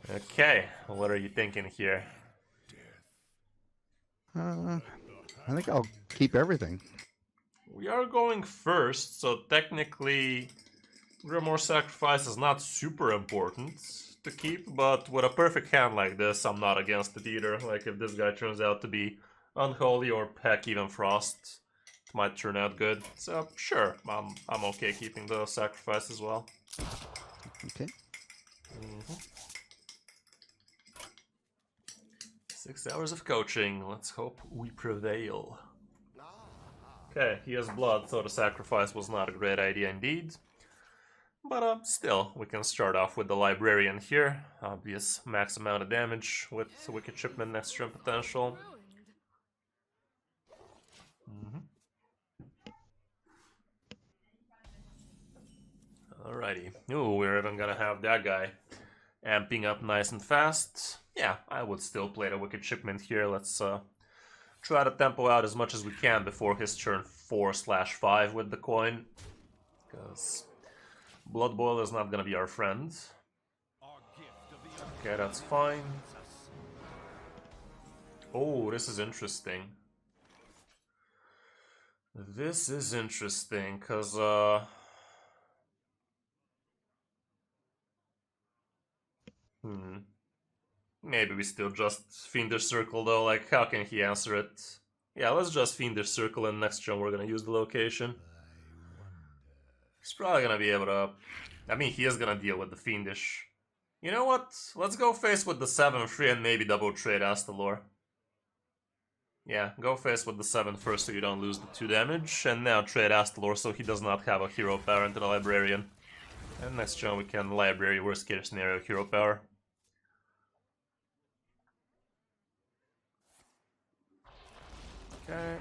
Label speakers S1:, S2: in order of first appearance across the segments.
S1: Okay, what are you thinking here?
S2: I think I'll keep everything.
S1: We are going first, so technically Grimoire Sacrifice is not super important to keep, but with a perfect hand like this, I'm not against it either. Like, if this guy turns out to be Unholy or heck, even Frost, it might turn out good. So, sure, I'm okay keeping the Sacrifice as well.
S2: Okay.
S1: 6 hours of coaching, let's hope we prevail. Okay, he has blood, so the Sacrifice was not a great idea indeed. But still, we can start off with the Librarian here. Obvious max amount of damage with Wicked Shipment, next turn potential. Alrighty. Ooh, we're even gonna have that guy amping up nice and fast. Yeah, I would still play the Wicked Shipment here. Let's try to tempo out as much as we can before his turn 4/5 with the coin. Because Blood Boil is not gonna be our friend. Okay, that's fine. Oh, this is interesting. This is interesting, because, maybe we still just Fiendish Circle, though. Like, how can he answer it? Yeah, let's just Fiendish Circle, and next turn we're gonna use the location. He's probably gonna be able to... I mean, he is gonna deal with the Fiendish. You know what? Let's go face with the 7-3 and maybe double trade Astalor. Yeah, go face with the 7 first so you don't lose the 2 damage, and now trade Astalor so he does not have a hero power into the Librarian. And next turn we can Library, worst case scenario, hero power. Okay.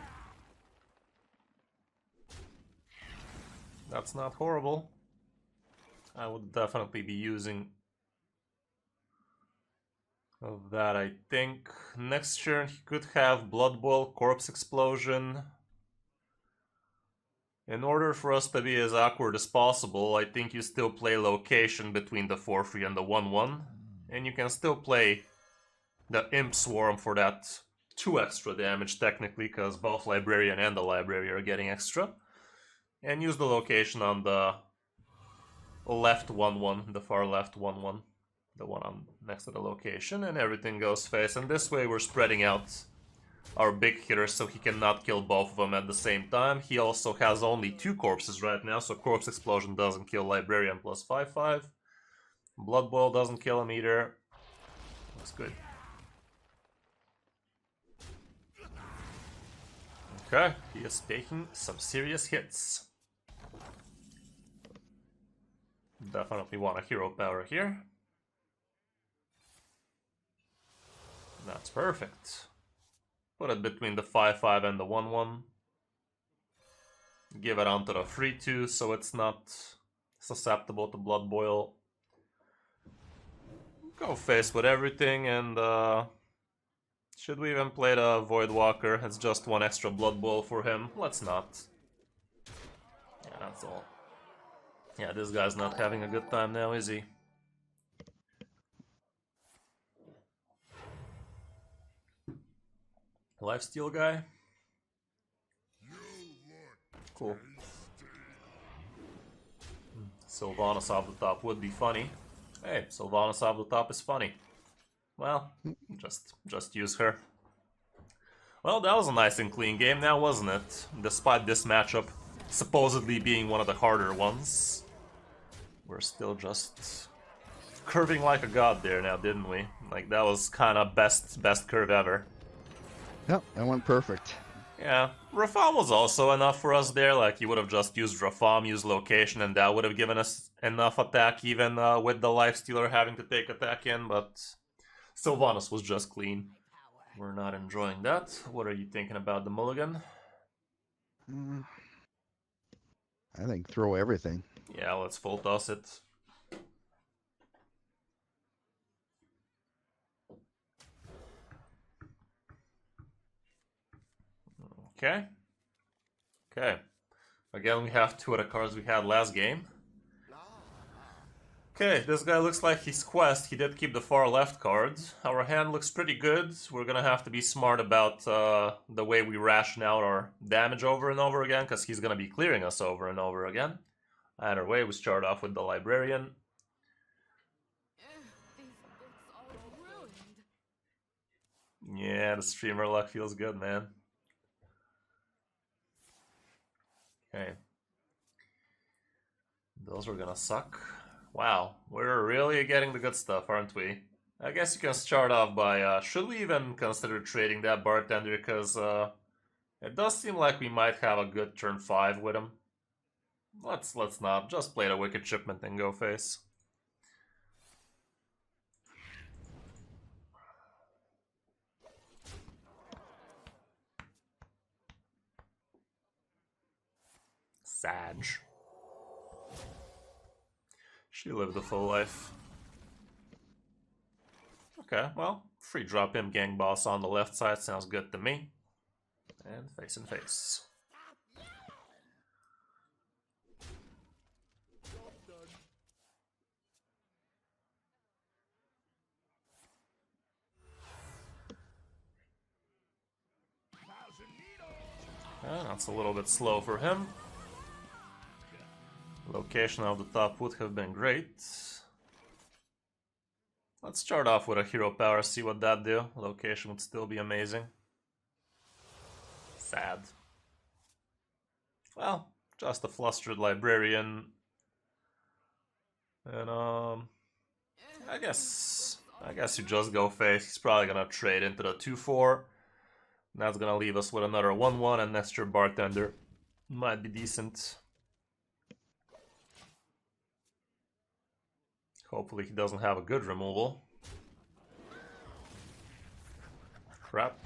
S1: That's not horrible. I would definitely be using of that, I think. Next turn he could have Blood Boil, Corpse Explosion. In order for us to be as awkward as possible, I think you still play Location between the 4-3 and the 1-1. And you can still play the Imp Swarm for that 2 extra damage, technically, because both Librarian and the Library are getting extra. And use the Location on the left 1-1, the far left 1-1. The one on next to the location, and everything goes face. And this way we're spreading out our big hitters so he cannot kill both of them at the same time. He also has only 2 corpses right now, so Corpse Explosion doesn't kill Librarian plus 5/5. Blood Boil doesn't kill him either. That's good. Okay, he is taking some serious hits. Definitely want a hero power here. That's perfect. Put it between the 5/5 and the 1/1. Give it onto the 3/2 so it's not susceptible to Blood Boil. Go face with everything, and should we even play the Void Walker? It's just 1 extra Blood Boil for him. Let's not. Yeah, that's all. Yeah, this guy's not having a good time now, is he? Lifesteal guy? Cool. Sylvanas off the top would be funny. Hey, Sylvanas off the top is funny. Well, just use her. Well, that was a nice and clean game now, wasn't it? Despite this matchup supposedly being one of the harder ones. We're still just curving like a god there now, didn't we? Like, that was kind of best curve ever.
S2: Yep, that went perfect.
S1: Yeah, Rafam was also enough for us there. Like, you would have just used Rafam, used location, and that would have given us enough attack, even with the Lifestealer having to take attack in, but Sylvanas was just clean. We're not enjoying that. What are you thinking about the Mulligan?
S2: I think throw everything.
S1: Yeah, let's full toss it. Okay. Okay. Again, we have 2 of the cards we had last game. Okay, this guy looks like he's quest. He did keep the far left card. Our hand looks pretty good. We're gonna have to be smart about the way we ration out our damage over and over again, because he's gonna be clearing us over and over again. Either way, we start off with the Librarian. Yeah, the streamer luck feels good, man. Okay. Those are gonna suck. Wow, we're really getting the good stuff, aren't we? I guess you can start off by, should we even consider trading that bartender? Because it does seem like we might have a good turn 5 with him. Let's not. Just play the Wicked Shipment and go face. Sag. She lived a full life. Okay, well, free drop him Gang Boss on the left side sounds good to me. And face and face. That's a little bit slow for him. Location of the top would have been great. Let's start off with a hero power, see what that do. Location would still be amazing. Sad. Well, just a flustered Librarian. And I guess you just go face. He's probably gonna trade into the 2/4. That's gonna leave us with another 1/1, and next your bartender might be decent. Hopefully he doesn't have a good removal. Crap.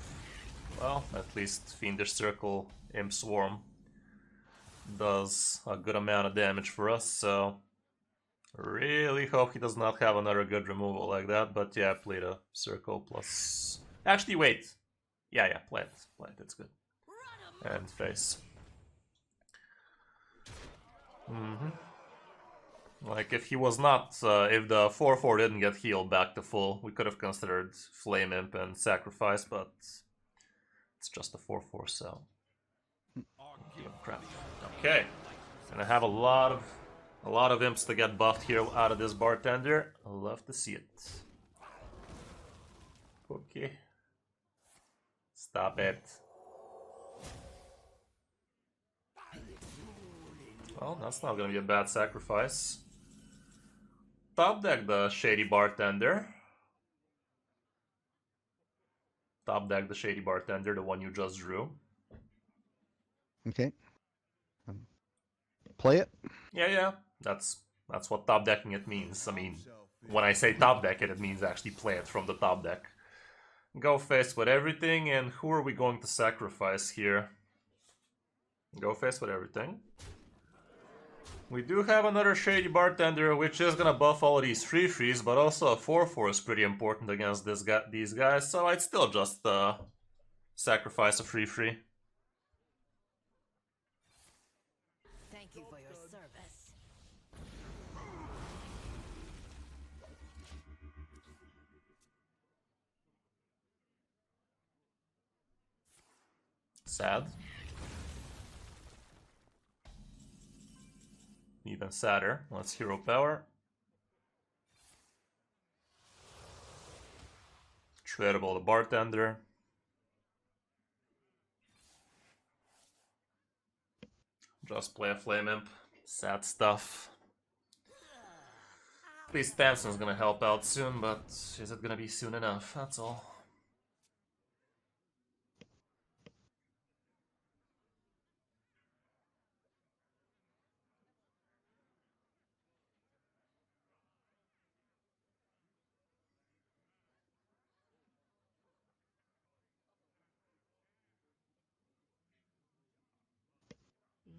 S1: Well, at least Fiendish Circle Imp Swarm does a good amount of damage for us, so really hope he does not have another good removal like that, but yeah, play the Circle plus... Actually, wait! Yeah, play it, it's good. And face. Like, if he was not, if the 4/4 didn't get healed back to full, we could have considered Flame Imp and Sacrifice, but it's just a 4/4, so... Crap. Okay, and I have a lot of imps to get buffed here out of this bartender. I love to see it. Okay. Stop it. Well, that's not gonna be a bad sacrifice. Top deck the Shady Bartender. Top deck the Shady Bartender, the one you just drew.
S2: Okay. Play it.
S1: Yeah. That's what top decking it means. I mean, when I say top deck it, it means actually play it from the top deck. Go face with everything, and who are we going to sacrifice here? Go face with everything. We do have another Shady Bartender, which is gonna buff all of these 3/3s, but also a 4/4 is pretty important against these guys, so I'd still just sacrifice a 3/3.
S3: Thank you for your service.
S1: Sad. Even sadder. Let's hero power. Tradable the bartender. Just play a Flame Imp. Sad stuff. At least Tanson's gonna help out soon, but is it gonna be soon enough? That's all.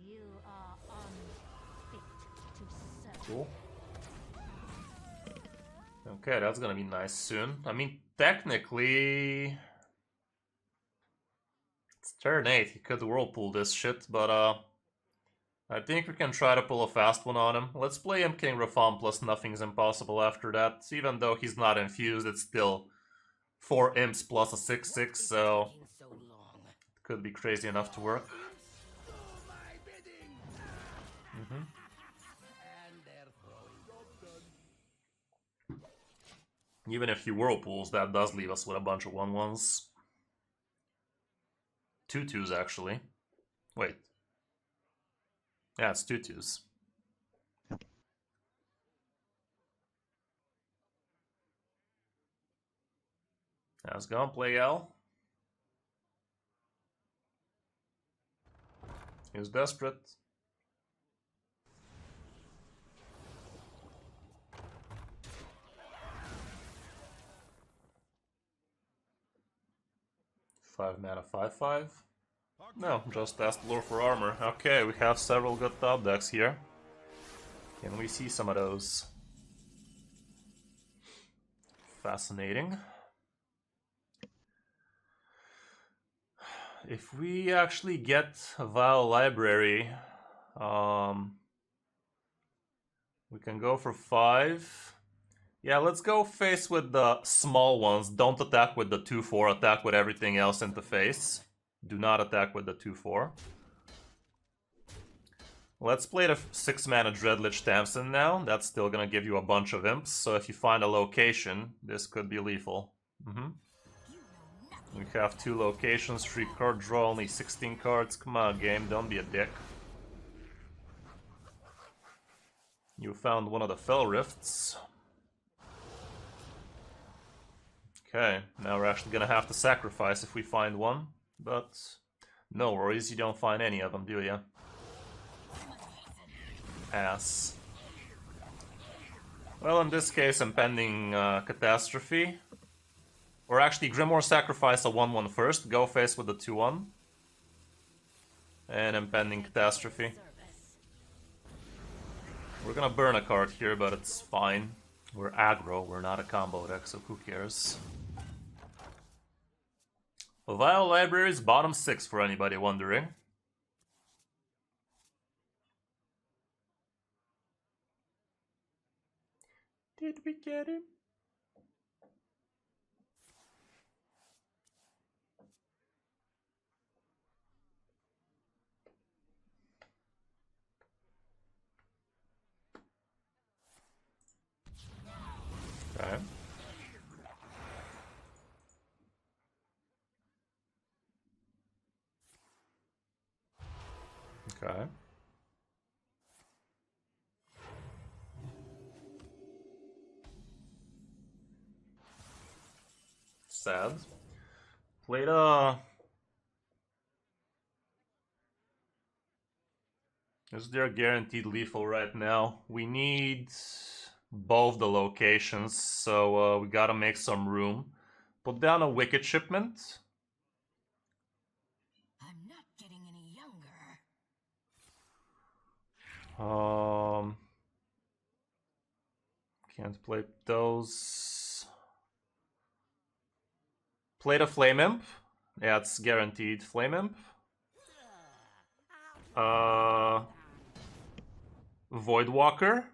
S3: You are unfit to serve.
S1: Cool. Okay, that's gonna be nice soon. I mean, technically... It's turn 8, he could whirlpool this shit, but I think we can try to pull a fast one on him. Let's play Imp King Rafam plus nothing's impossible after that. Even though he's not infused, it's still 4 imps plus a 6/6, so it could be crazy enough to work. Even if he whirlpools, that does leave us with a bunch of 1/1s. 2/2s actually. Wait. Yeah, it's 2/2s. Let's go and play L. He's desperate. Five mana, 5/5. No, just asked lure for armor. Okay, we have several good top decks here. Can we see some of those? Fascinating. If we actually get a Vile Library, we can go for 5. Yeah, let's go face with the small ones. Don't attack with the 2/4, attack with everything else into face. Do not attack with the 2/4. Let's play the 6 mana Dreadlich Tamsin now. That's still gonna give you a bunch of imps, so if you find a location, this could be lethal. We have 2 locations, 3 card draw, only 16 cards. Come on, game, don't be a dick. You found one of the Fell Rifts. Okay, now we're actually gonna have to sacrifice if we find one, but no worries, you don't find any of them, do you? Ass. Well, in this case, impending catastrophe. Or actually, Grimoire sacrifice a 1/1 first, go face with the 2/1. And impending catastrophe. We're gonna burn a card here, but it's fine. We're aggro, we're not a combo deck, so who cares? Vile Libraries, bottom 6 for anybody wondering. Did we get him? Okay. Okay. Sad. Played Is there guaranteed lethal right now? We need both the locations, so we gotta make some room. Put down a Wicked Shipment.
S3: I'm not getting any younger.
S1: Can't play those. Play the Flame Imp. Yeah, it's guaranteed Flame Imp. Voidwalker.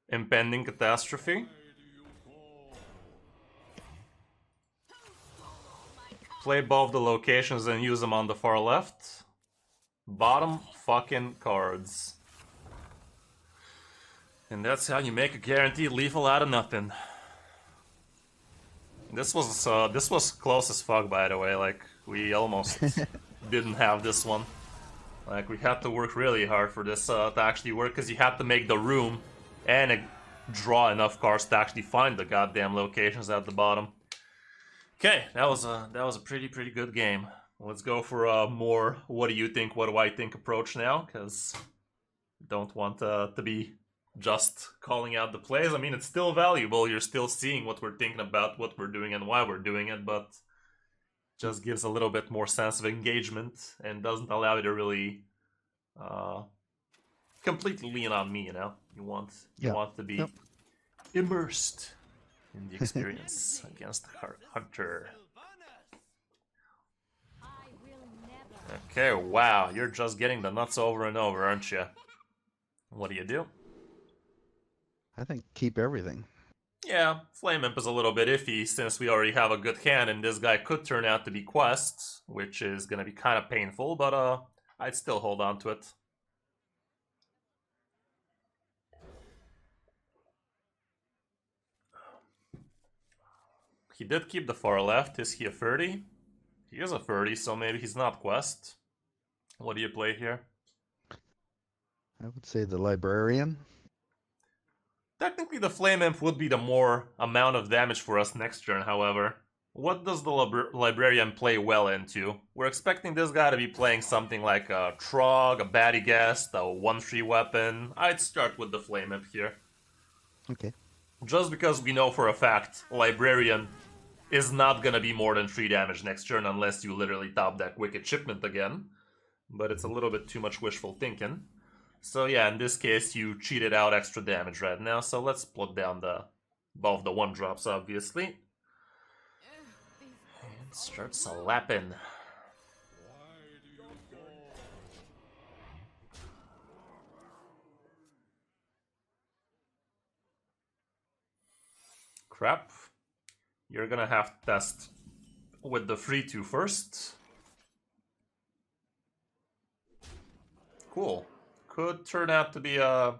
S1: Impending Catastrophe. Play both the locations and use them on the far left. Bottom fucking cards. And that's how you make a guaranteed lethal out of nothing. This was close as fuck, by the way. Like, we almost didn't have this one. Like, we had to work really hard for this to actually work, because you had to make the room and draw enough cards to actually find the goddamn locations at the bottom. Okay, that was a pretty good game. Let's go for a more what do you think, what do I think approach now, because I don't want to be just calling out the plays. I mean, it's still valuable. You're still seeing what we're thinking about, what we're doing, and why we're doing it, but just gives a little bit more sense of engagement and doesn't allow you to really completely lean on me, you know? You want to be immersed in the experience against the Hunter. Okay, wow, you're just getting the nuts over and over, aren't you? What do you do?
S2: I think keep everything.
S1: Yeah, Flame Imp is a little bit iffy since we already have a good hand and this guy could turn out to be Quest, which is gonna be kind of painful, but I'd still hold on to it. He did keep the far left. Is he a 30? He is a 30, so maybe he's not Quest. What do you play here?
S2: I would say the librarian.
S1: Technically, the Flame Imp would be the more amount of damage for us next turn, however. What does the Librarian play well into? We're expecting this guy to be playing something like a Trog, a Baddie Guest, a 1-3 weapon. I'd start with the Flame Imp here.
S2: Okay.
S1: Just because we know for a fact Librarian is not gonna be more than 3 damage next turn unless you literally top deck Wicked Shipment again. But it's a little bit too much wishful thinking. So yeah, in this case you cheated out extra damage right now, so let's put down both the 1-drops obviously. And start slapping. Crap. You're gonna have to test with the 3-2 first. Cool. Could turn out to be a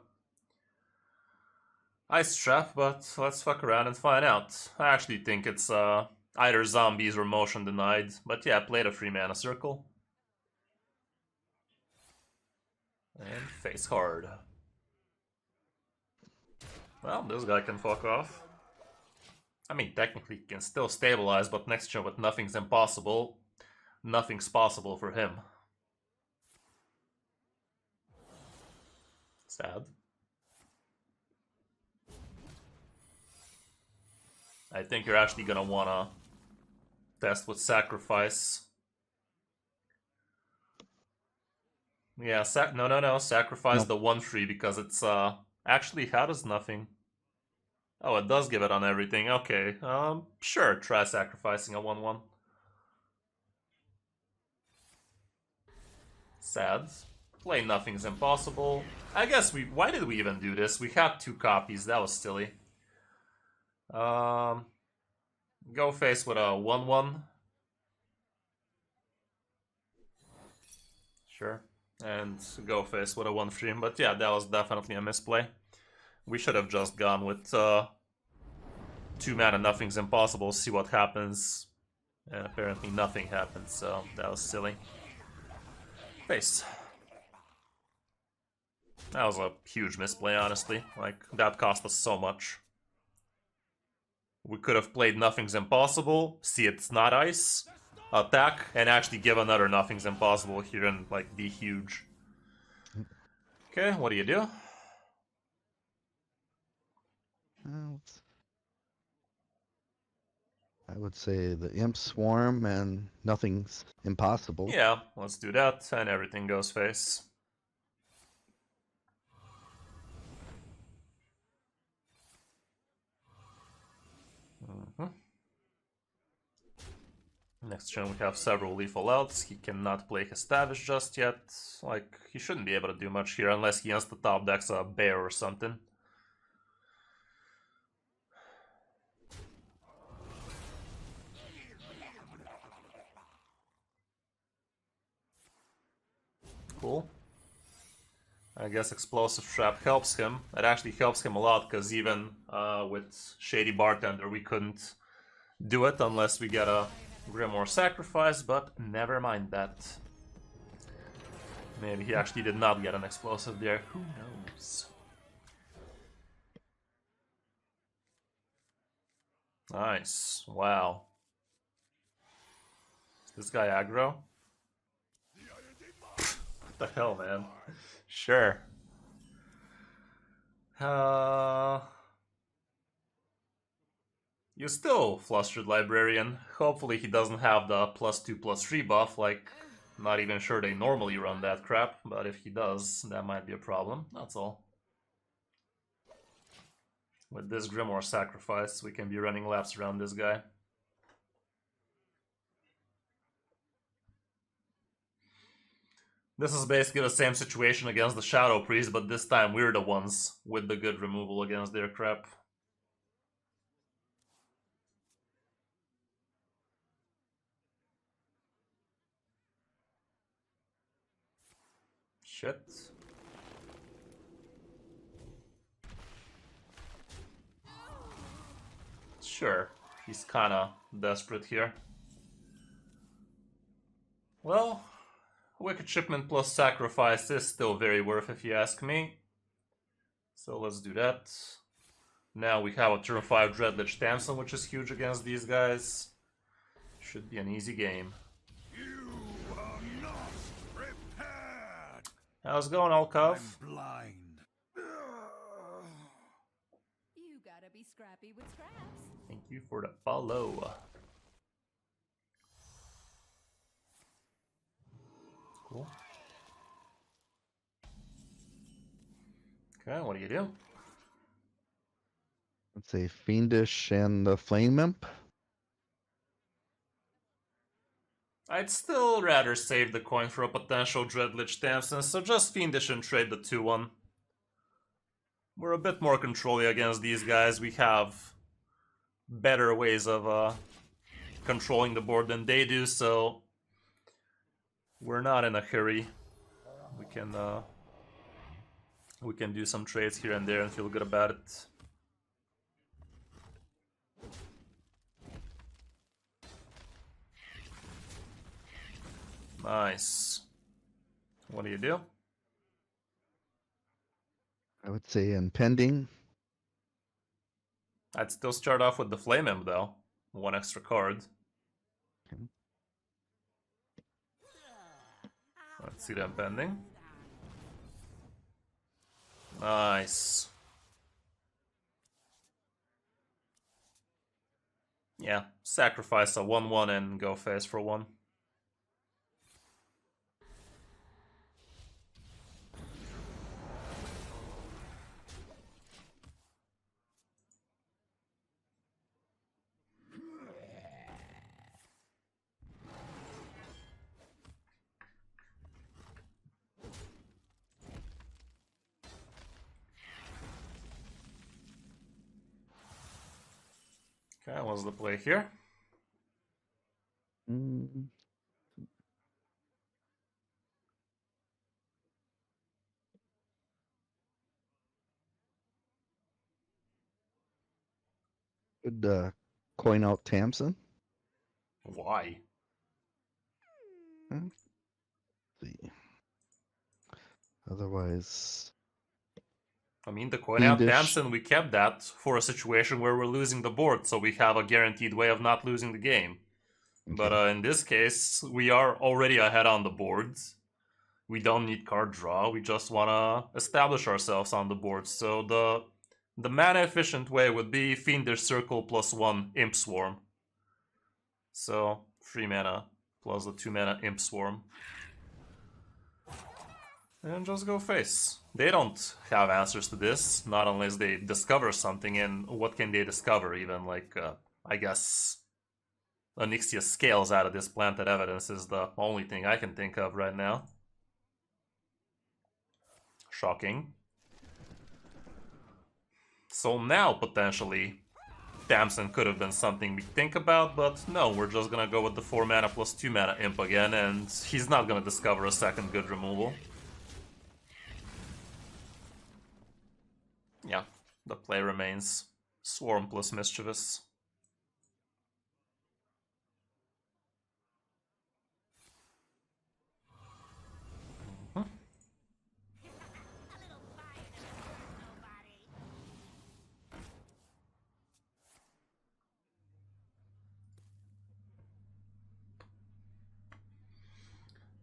S1: ice trap, but let's fuck around and find out. I actually think it's either zombies or motion denied, but yeah, play the 3-mana circle. And face hard. Well, this guy can fuck off. I mean, technically he can still stabilize, but next turn with nothing's impossible. Nothing's possible for him. Sad. I think you're actually gonna wanna test with sacrifice. Yeah, no, sacrifice the 1-3 because it's actually, how does nothing? Oh, it does give it on everything. Okay, sure, try sacrificing a 1-1. Sad. Play Nothing's Impossible. I guess why did we even do this? We had 2 copies, that was silly. Go face with a 1-1. Sure. And go face with a 1-3, but yeah, that was definitely a misplay. We should have just gone with 2 mana Nothing's Impossible, see what happens. And apparently nothing happened, so that was silly. Face. That was a huge misplay, honestly. Like, that cost us so much. We could have played Nothing's Impossible, see it's not ice, attack, and actually give another Nothing's Impossible here and, like, be huge. Okay, what do you do?
S2: I would say the Imp Swarm and Nothing's Impossible.
S1: Yeah, let's do that, and everything goes face. Next turn we have several lethal outs. He cannot play his Stavish just yet. Like, he shouldn't be able to do much here unless he has to top decks a bear or something. Cool. I guess Explosive Trap helps him. It actually helps him a lot, because even with Shady Bartender we couldn't do it unless we get a Grimoire Sacrifice, but never mind that. Maybe he actually did not get an Explosive there, who knows? Nice, wow. Is this guy aggro? What the hell, man? Sure. You still flustered Librarian. Hopefully he doesn't have the +2/+3 buff, like, not even sure they normally run that crap, but if he does, that might be a problem, that's all. With this Grimoire Sacrifice, we can be running laps around this guy. This is basically the same situation against the Shadow Priest, but this time we're the ones with the good removal against their crap. Shit. Sure, he's kinda desperate here. Well, Wicked Shipment plus Sacrifice is still very worth if you ask me. So let's do that. Now we have a turn 5 Dreadlich Tamsin, which is huge against these guys. Should be an easy game.
S4: You are not prepared.
S1: How's it going, Alkov?
S4: I'm blind.
S3: You gotta be scrappy with scraps.
S1: Thank you for the follow. Cool. Okay, what do you do?
S2: Let's say Fiendish and the Flame Imp.
S1: I'd still rather save the coin for a potential Dreadlich Tamsin, so just Fiendish and trade the 2-1. We're a bit more controlly against these guys. We have better ways of controlling the board than they do, so we're not in a hurry. We can do some trades here and there and feel good about it. Nice. What do you do?
S2: I would say impending.
S1: I'd still start off with the Flame Imp though. One extra card.
S2: Okay.
S1: Let's see the impending. Nice. Yeah, sacrifice a 1-1 and go face for 1. Okay, what's the play here?
S2: Mm, Could coin out Tamsin.
S1: Why?
S2: Let's see. Otherwise,
S1: I mean, the coin out
S2: Fiendish.
S1: Tamsin, we kept that for a situation where we're losing the board, so we have a guaranteed way of not losing the game. But
S2: okay.
S1: in this case, we are already ahead on the board. We don't need card draw, we just want to establish ourselves on the board. So the mana efficient way would be Fiendish Circle plus 1 Imp Swarm. So 3 mana plus the 2 mana Imp Swarm. And just go face. They don't have answers to this, not unless they discover something, and what can they discover even? Like, I guess Onyxia scales out of this planted evidence is the only thing I can think of right now. Shocking. So now, potentially, Tamsin could have been something we think about, but no, we're just gonna go with the 4 mana plus 2 mana Imp again, and he's not gonna discover a second good removal. Yeah, the play remains Swarm plus Mischievous.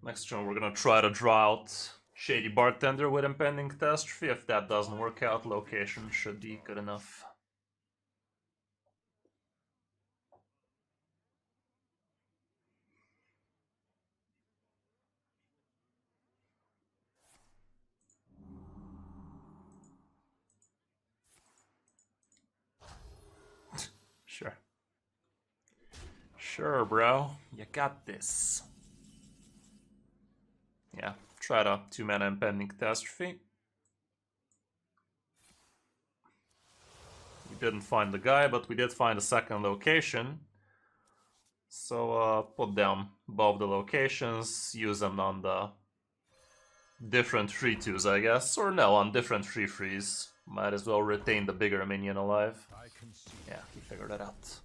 S1: Next turn we're gonna try to draw out Shady Bartender with Impending Catastrophe. If that doesn't work out, Location should be good enough. Sure. Sure, bro. You got this. Yeah, try the 2-mana Impending Catastrophe. We didn't find the guy, but we did find a second location. So put down both the locations, use them on the different 3/2s, I guess. Or no, on different 3/3s. Might as well retain the bigger minion alive. Yeah, he figured it out.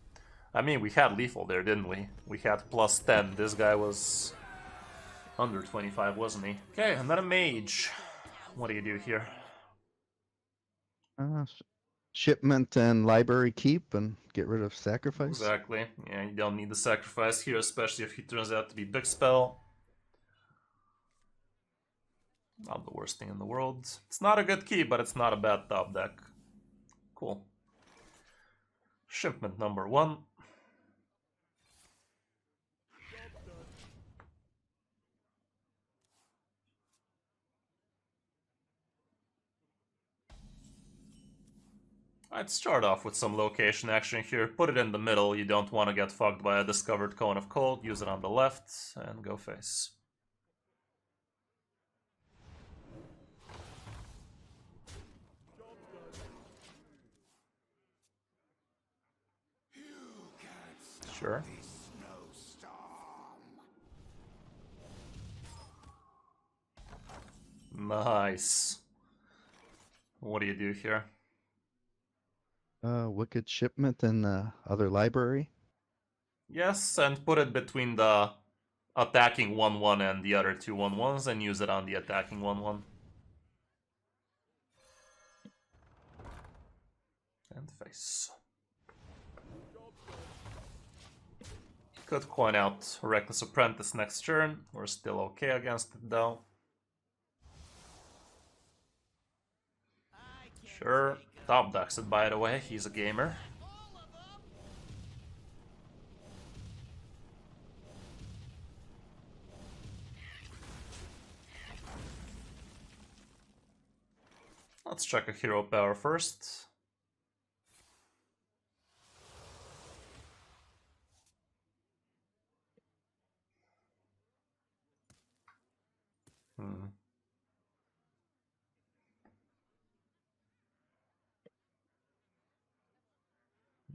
S1: I mean, we had lethal there, didn't we? We had +10. This guy was under 25, wasn't he? Okay, and then a mage. What do you do here?
S2: Shipment and library keep and get rid of sacrifice.
S1: Exactly. Yeah, you don't need the sacrifice here, especially if he turns out to be big spell. Not the worst thing in the world. It's not a good key, but it's not a bad top deck. Cool. Shipment number 1. I'd start off with some location action here. Put it in the middle. You don't want to get fucked by a discovered Cone of Cold. Use it on the left and go face. Sure. Nice. What do you do here?
S2: Wicked Shipment and other library.
S1: Yes, and put it between the attacking 1/1 and the other 2 1/1s and use it on the attacking 1/1. And face. Could coin out Reckless Apprentice next turn. We're still okay against it though. Sure. Top decks it, by the way. He's a gamer. Let's check a hero power first.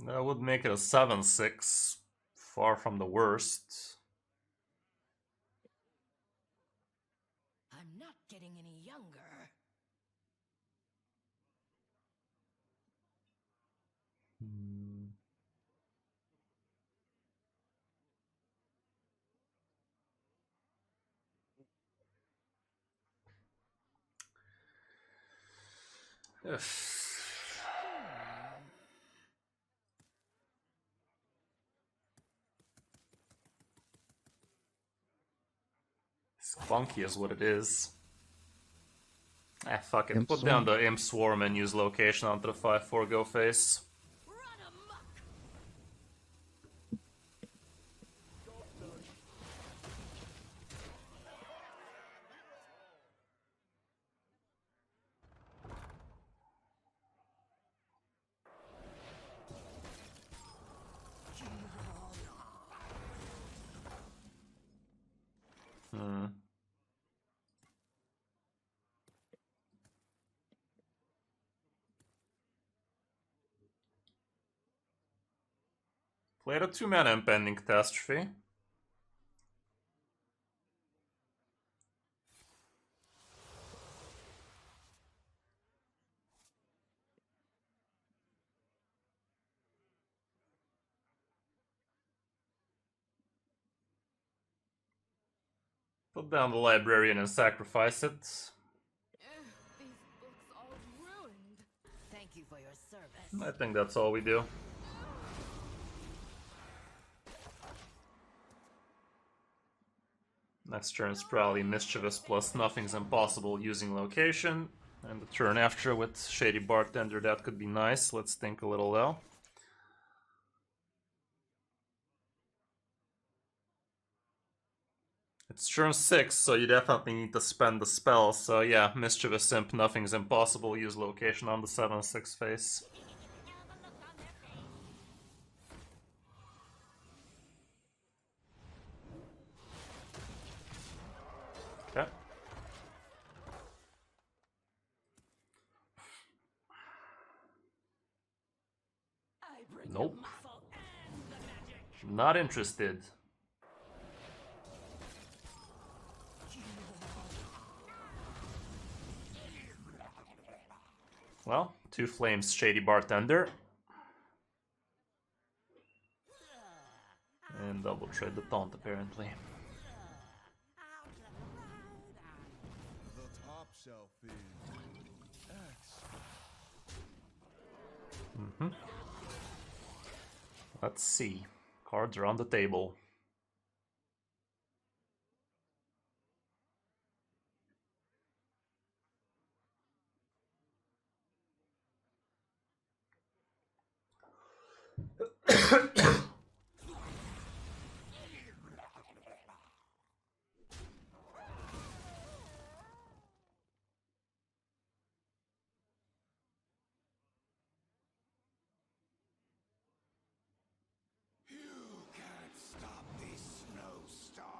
S1: That would make it a 7/6. Far from the worst.
S3: I'm not getting any younger.
S1: It's funky is what it is. Ah, fuck it.
S2: Imp
S1: Put down the Imp Swarm and use location onto the 5/4 go face.
S3: Run amok! Played a 2-mana Impending Catastrophe. Put down the Librarian and sacrifice it. These books all ruined. Thank you for your service.
S1: I think that's all we do. Next turn is probably Mischievous plus Nothing's Impossible using location. And the turn after with Shady Bartender, that could be nice. Let's think a little though. It's turn 6, so you definitely need to spend the spell. So yeah, Mischievous Imp, Nothing's Impossible, use location on the 7/6 face. Okay. Nope. Not interested. Well, 2 flames, Shady Bartender. And double trade the taunt, apparently.
S4: The top shelf is X.
S1: Let's see. Cards are on the table.
S4: You can't stop this snowstorm.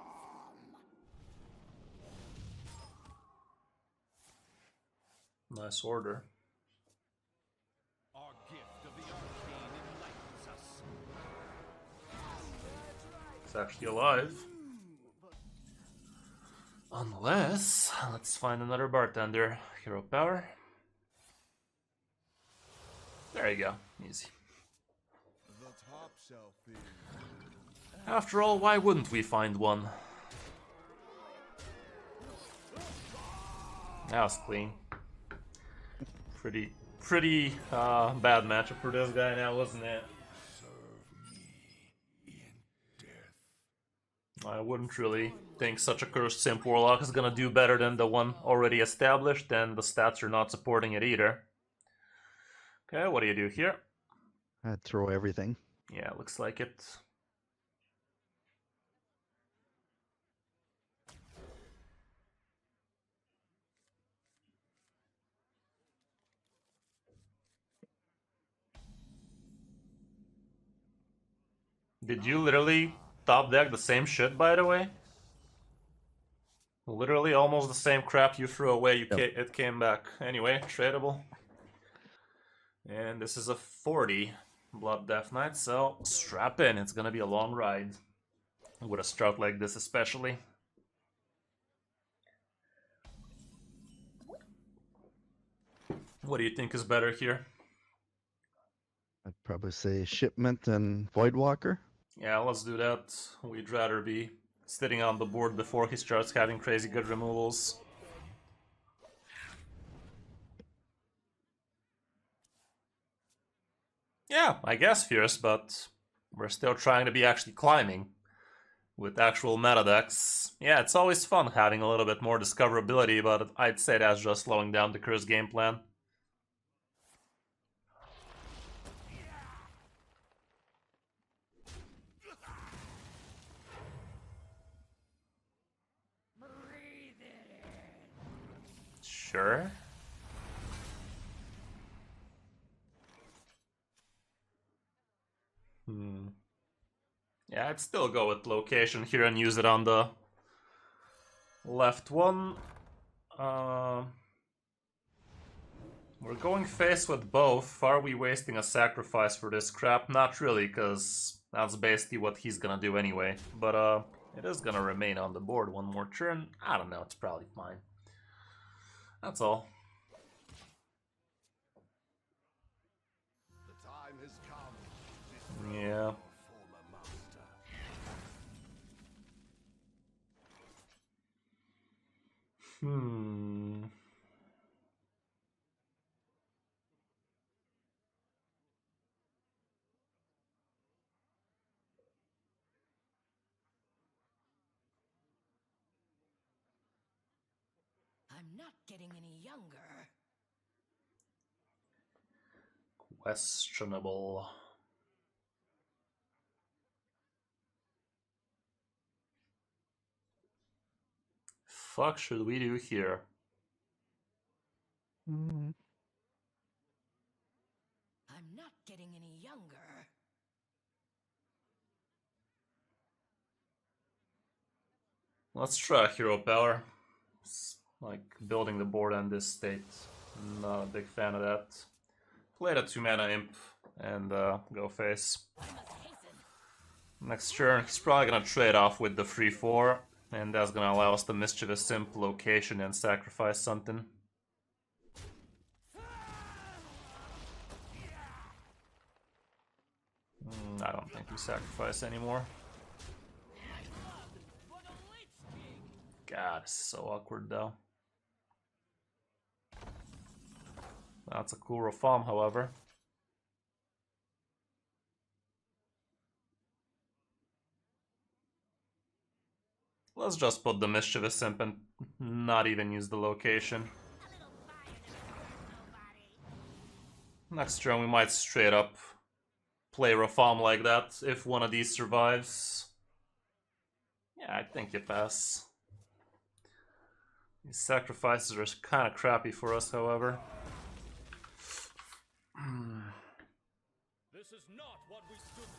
S1: Nice order.
S4: Our gift of the arcane enlightens us.
S1: It's actually alive. Unless, let's find another bartender. Hero power. There you go. Easy.
S4: The top shelf is
S1: After all, why wouldn't we find one? That was clean. Pretty bad matchup for this guy now, wasn't it?
S4: serve me in death.
S1: I wouldn't really think such a cursed Imp Warlock is gonna do better than the one already established, and the stats are not supporting it either. Okay, what do you do here?
S2: I'd throw everything.
S1: Yeah, looks like it. Did you literally top deck the same shit, by the way? Literally almost the same crap you threw away, it came back. Anyway, tradable. And this is a 40 Blood Death Knight, so strap in, it's gonna be a long ride. With a start like this especially. What do you think is better here?
S2: I'd probably say Shipment and Voidwalker.
S1: Yeah, let's do that. We'd rather be sitting on the board before he starts having crazy good removals. Yeah, I guess fierce, but we're still trying to be actually climbing with actual meta decks. Yeah, it's always fun having a little bit more discoverability, but I'd say that's just slowing down the Kris game plan. Sure. Yeah, I'd still go with location here and use it on the left one. We're going face with both. Are we wasting a sacrifice for this crap? Not really, because that's basically what he's gonna do anyway. But it is gonna remain on the board one more turn. I don't know, it's probably fine. That's all.
S4: The time has come to destroy
S1: Yeah.
S4: your former master.
S3: I'm not getting any younger.
S1: Questionable. Fuck should we do here?
S2: Mm,
S3: I'm not getting any younger.
S1: Let's try hero power. It's like building the board on this state. Not a big fan of that. Played a 2-mana imp and go face. Next turn, he's probably gonna trade off with the 3-4, and that's gonna allow us the Mischievous Imp location and sacrifice something. I don't think we sacrifice anymore. God, this is so awkward though. That's a cool reform, however. Let's just put the Mischievous Imp and not even use the location. Next turn we might straight up play reform like that if one of these survives. Yeah, I think you pass. These sacrifices are kind of crappy for us, however.
S5: This is not what we stood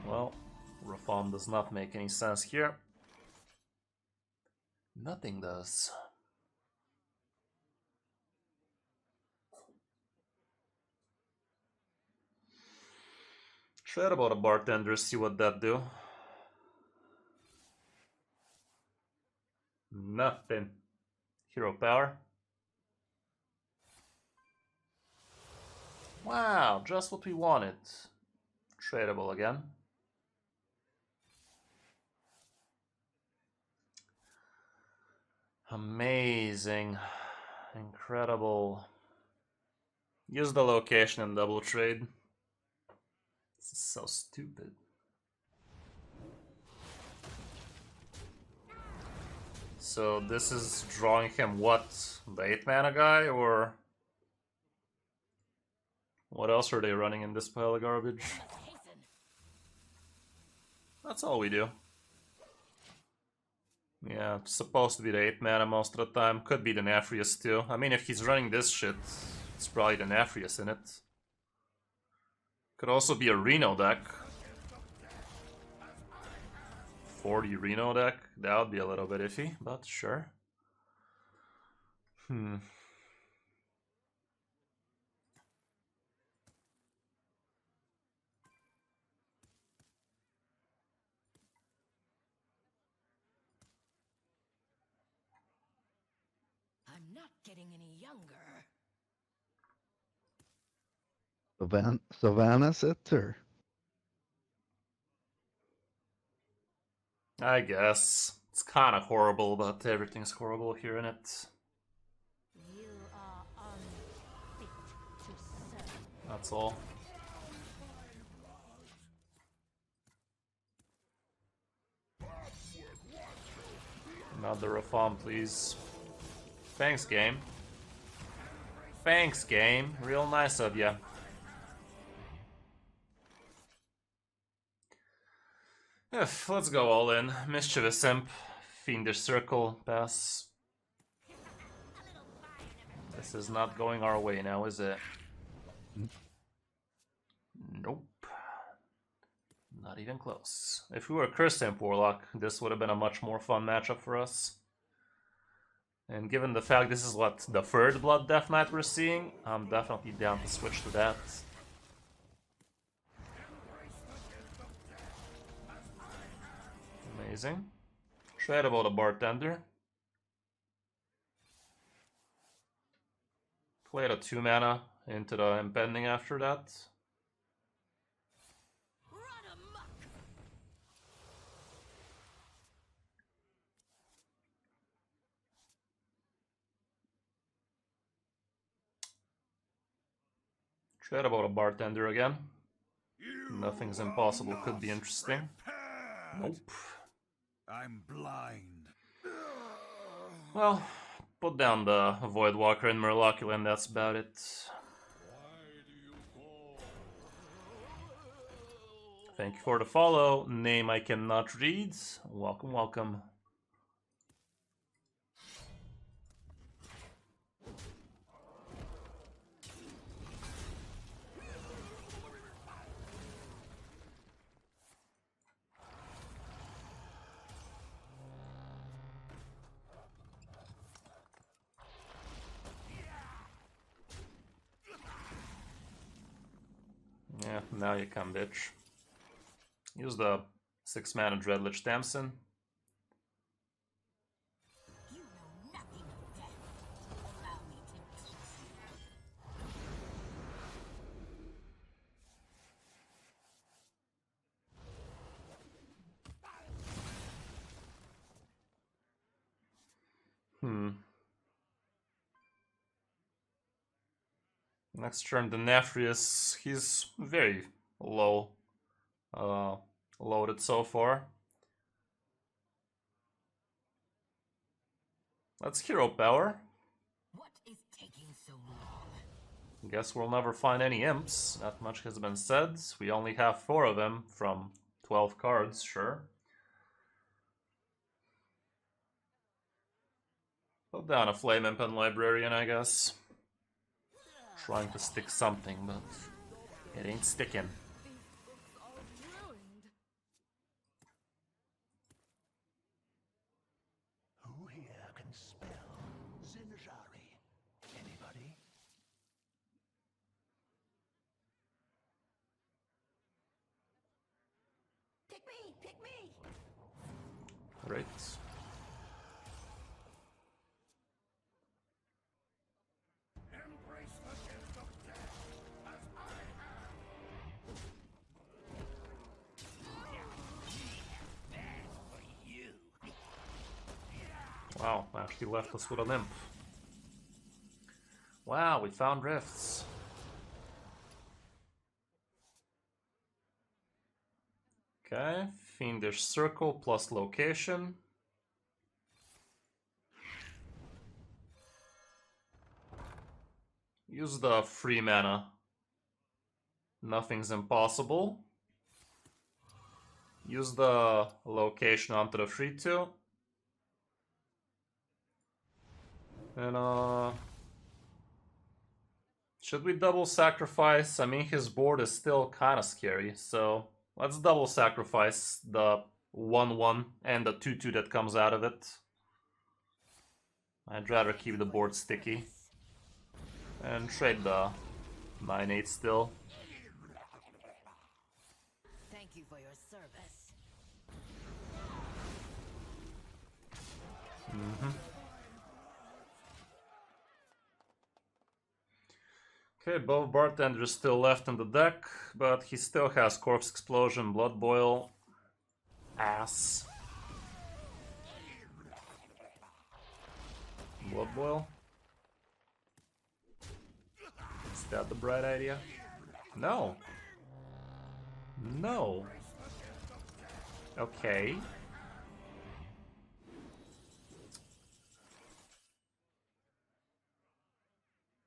S5: for.
S1: Well, reform does not make any sense here. Nothing does. Shred about a bartender, see what that do. Nothing. Hero power. Wow, just what we wanted. Tradable again. Amazing. Incredible. Use the location and double trade. This is so stupid. So this is drawing him what? The 8-mana guy, or what else are they running in this pile of garbage? That's all we do. Yeah, it's supposed to be the 8-mana most of the time. Could be the Nefrius too. I mean, if he's running this shit, it's probably the Nefrius in it. Could also be a Reno deck. 40 Reno deck? That would be a little bit iffy, but sure. I'm
S3: not getting any younger.
S2: Savannah's it, or?
S1: I guess. It's kind of horrible, but everything's horrible here in it.
S3: You are unfit to serve.
S1: That's all. Another reform, please. Thanks, game. Thanks, game. Real nice of ya. Let's go all in. Mischievous Imp, Fiendish Circle, pass. This is not going our way now, is it? Nope. Not even close. If we were Kris Imp Warlock, this would have been a much more fun matchup for us. And given the fact this is what, the third Blood Death Knight we're seeing, I'm definitely down to switch to that. Amazing. Trade about a bartender. Played a 2-mana into the impending after that. Trade about a bartender again. Nothing's impossible, could be interesting. Nope.
S4: I'm blind.
S1: Well, put down the Voidwalker and Murloculin, that's about it. Thank you for the follow. Name I cannot read. Welcome, welcome. now you come, bitch. Use the 6-mana Dreadlich Tamsin.
S3: You know nothing of death. Allow me to teach
S1: Next turn, the Nefrius. He's very low loaded so far. Let's hero power.
S3: What is taking so long?
S1: Guess we'll never find any imps. That much has been said. We only have 4 of them from 12 cards, sure. Put down a Flame Imp and Librarian, I guess. Trying to stick something, but it ain't sticking.
S3: These books are ruined.
S4: Who here can spell Zinjari? Anybody?
S3: Pick me! Pick me!
S1: Right.
S4: Embrace the gift of death as I have.
S1: Wow, actually left us with an imp. Wow, we found rifts. Okay, Fiendish Circle plus location. Use the free mana. Nothing's impossible. Use the location onto the free 2. And should we double sacrifice? I mean, his board is still kind of scary, so let's double sacrifice the 1/1 and the 2/2 that comes out of it. I'd rather keep the board sticky and trade the 9/8 still.
S3: Thank you for your service.
S1: Okay, both bartenders still left in the deck, but he still has Corpse Explosion, Blood Boil, Ass. Blood Boil? Is that the bright idea? No. No. Okay.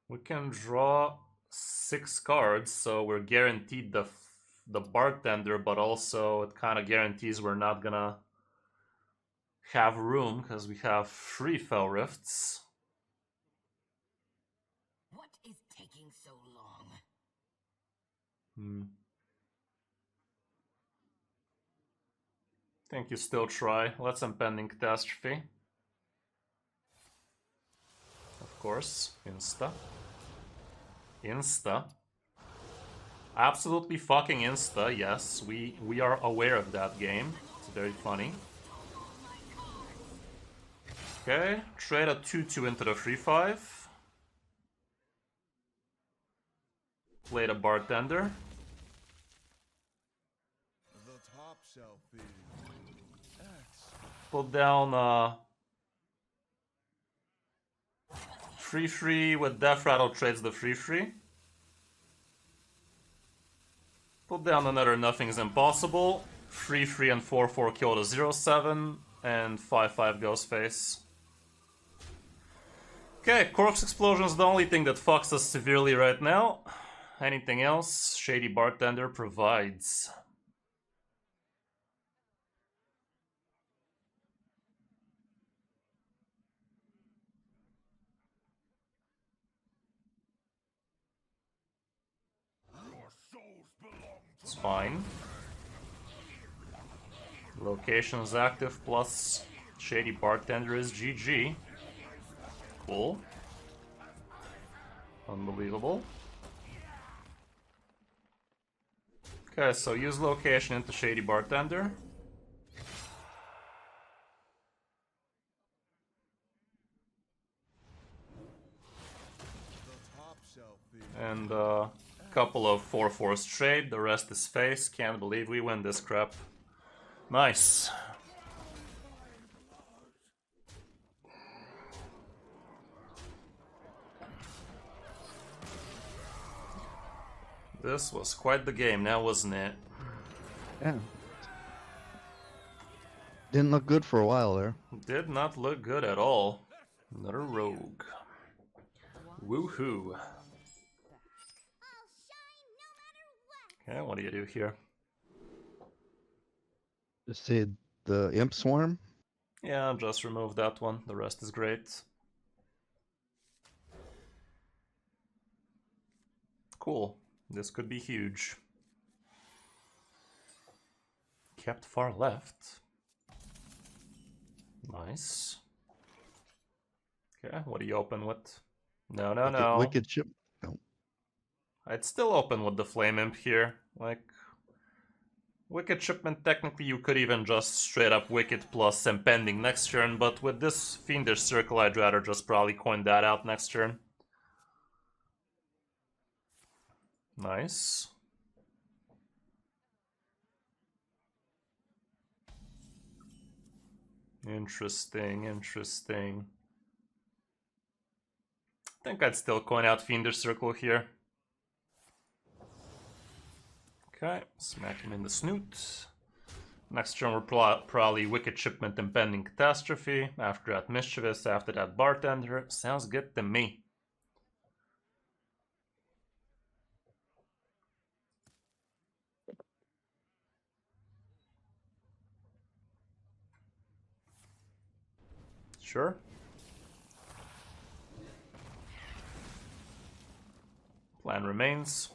S1: We can draw 6 cards, so we're guaranteed the bartender, but also it kind of guarantees we're not gonna have room because we have 3 Fell Rifts.
S3: What is taking so long?
S1: Think you still try. Let's Impending Catastrophe. Of course, Insta. Insta. Absolutely fucking Insta, yes. We are aware of that game. It's very funny. Okay, trade a 2/2 into the 3/5. Play the bartender.
S4: The top shelf is
S1: Put down 3/3 with Death Rattle trades the 3/3. Put down another Nothing's Impossible. 3/3 and 4/4 kill the 0/7 and 5/5 Ghostface. Okay, Corpse Explosion is the only thing that fucks us severely right now. Anything else, Shady Bartender provides.
S4: your souls belong to
S1: It's fine. Location is active plus Shady Bartender is GG. Cool. Unbelievable. Okay, so use location into Shady Bartender. And a couple of 4/4 trade, the rest is face. Can't believe we win this crap. Nice. This was quite the game now, wasn't it?
S2: Yeah. Didn't look good for a while there.
S1: Did not look good at all. Another rogue. Woohoo. Okay, what do you do here?
S2: Just say the Imp Swarm.
S1: Yeah, just remove that one. The rest is great. Cool. This could be huge. Kept far left. Nice. Okay, what do you open with? No, no, no.
S2: Wicked Chip. No.
S1: I'd still open with the Flame Imp here. Like, Wicked Shipment, technically you could even just straight up Wicked plus Impending next turn, but with this Fiendish Circle I'd rather just probably coin that out next turn. Nice. Interesting, interesting. I think I'd still coin out Fiendish Circle here. Okay, smack him in the snoot. Next turn we're probably Wicked Shipment, Impending Catastrophe. After that Mischievous, after that Bartender. Sounds good to me. Sure. Plan remains.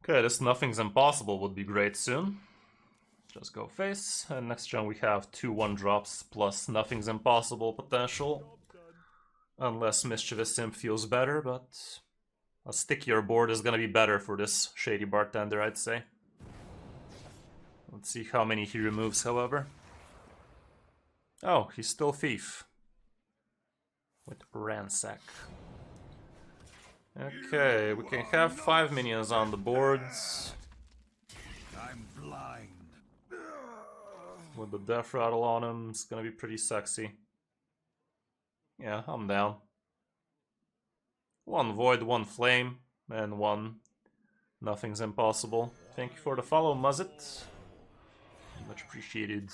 S1: Okay, this Nothing's Impossible would be great soon. Just go face, and next turn we have 2/1 drops plus Nothing's Impossible potential. Unless Mischievous Imp feels better, but a stickier board is gonna be better for this Shady Bartender, I'd say. Let's see how many he removes, however. Oh, he's still Thief. With Ransack. Okay, we can have 5 minions on the boards.
S4: I'm blind.
S1: With the Death Rattle on him, it's gonna be pretty sexy. Yeah, I'm down. 1 Void, 1 Flame, and 1 Nothing's Impossible. Thank you for the follow, Muzzet. Much appreciated.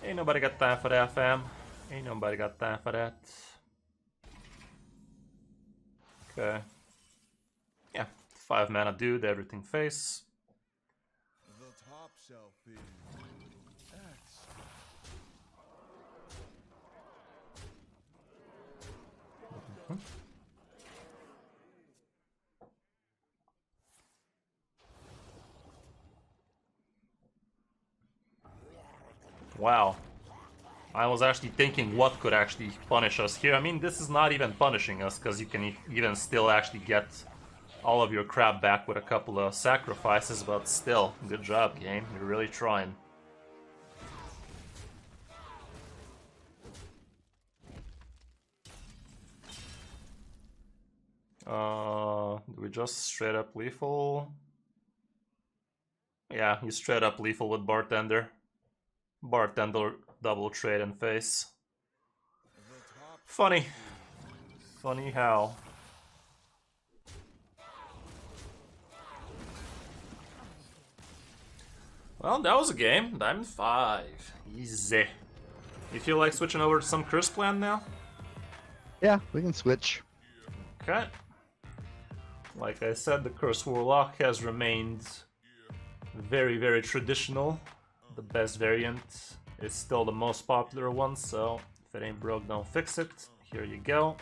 S1: Ain't nobody got time for that, fam. Ain't nobody got time for that. Okay. Yeah, 5 mana dude, everything face.
S4: The top shelf is X.
S1: Wow. I was actually thinking what could actually punish us here. I mean, this is not even punishing us, because you can even still actually get all of your crap back with a couple of sacrifices, but still, good job, game. You're really trying. Do we just straight up lethal? Yeah, you straight up lethal with Bartender. Bartender double trade and face. Funny. Funny how. Well, that was a game. Diamond 5. Easy. You feel like switching over to some Kris plan now?
S2: Yeah, we can switch.
S1: Okay. Like I said, the Curse Warlock has remained very, very traditional. The best variant is still the most popular one, so if it ain't broke, don't fix it. Here you go.